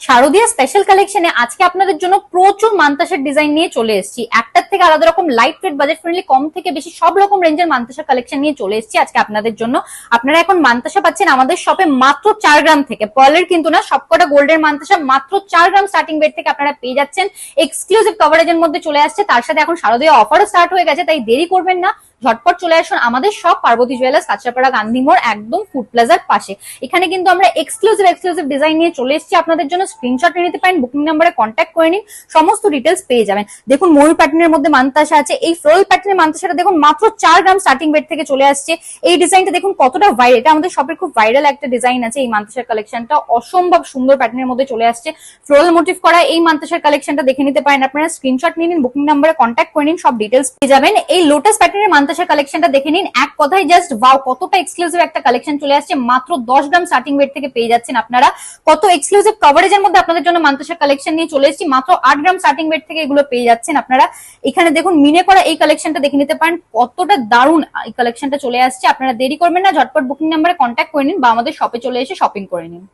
শারদীয়া special কালেকশনে আজকে আপনাদের জন্য প্রচুর মান্তাসার ডিজাইন নিয়ে চলে এসেছি। একটার থেকে আলাদা রকম লাইট ওয়েট বাজেট ফ্রেন্ডলি কম থেকে বেশি সব রকম রেঞ্জের মান্তাসার কালেকশন নিয়ে চলে এসেছি আজকে আপনাদের জন্য। আপনারা এখন মান্তাসা পাচ্ছেন আমাদের শপে মাত্র 4 গ্রাম থেকে, পার্লের কিন্তু না, সবকটা গোল্ডের মান্তাসা মাত্র 4 গ্রাম স্টার্টিং রেট থেকে আপনারা পেয়ে যাচ্ছেন। এক্সক্লুসিভ কভারেজের মধ্যে চলে আসছে, তার সাথে এখন শারদীয়া অফারও স্টার্ট হয়ে গেছে, তাই দেরি করবেন না, ঝটপট চলে আসুন আমাদের সব পার্বতী জুয়েলার্স, কাঁচরাপাড়া, গান্ধী মোড়, একদম ফুড প্লাজার পাশে। এখানে কিন্তু আমরা এক্সক্লুসিভ ডিজাইন নিয়ে চলে এসেছি আপনাদের জন্য। স্ক্রিনশট নিয়ে নিতে পারেন, বুকিং নাম্বারে কন্ট্যাক্ট করে নিন, সমস্ত ডিটেলস পেয়ে যাবেন। দেখুন ময়ূর প্যাটার্নের মধ্যে মান্তাসা আছে, এই ফ্লোরাল প্যাটার্নের মান্তাসাটা দেখুন মাত্র 4 গ্রাম স্টার্টিং রেট থেকে চলে আসছে। এই ডিজাইনটা দেখুন কতটা ভাইরাল, এটা আমাদের শপের খুব ভাইরাল একটা ডিজাইন আছে। এই মান্তাসার কালেকশনটা অসম্ভব সুন্দর প্যাটার্নের মধ্যে চলে আসছে, ফ্লোরাল মোটিভ করা এই মান্তাসার কালেকশনটা দেখে নিতে পারেন আপনারা। স্ক্রিনশট নিয়ে নিন, বুকিং নাম্বারে কন্ট্যাক্ট করে নিন, সব ডিটেলস পেয়ে যাবেন। এই লোটাস প্যাটার্নের মান্তাসার কালেকশনটা দেখে নিন, এক কথায় জাস্ট ওয়াও, কতটা এক্সক্লুসিভ একটা কালেকশন চলে আসছে। মাত্র 10 গ্রাম স্টার্টিং রেট থেকে পেয়ে যাচ্ছেন আপনারা। কত এক্সক্লুসিভ কভারেজের মধ্যে আপনাদের জন্য মান্তাসার কালেকশন নিয়ে চলে এসেছি। মাত্র 8 গ্রাম স্টার্টিং রেট থেকে এগুলো পেয়ে যাচ্ছেন আপনারা। এখানে দেখুন মিনে করা এই কালেকশনটা দেখে নিতে পারেন, কতটা দারুণ এই কালেকশনটা চলে আসছে। আপনারা দেরি করবেন না, ঝটপট বুকিং নাম্বারে কন্ট্যাক্ট করে নিন বা আমাদের শপে চলে এসে শপিং করে নিন।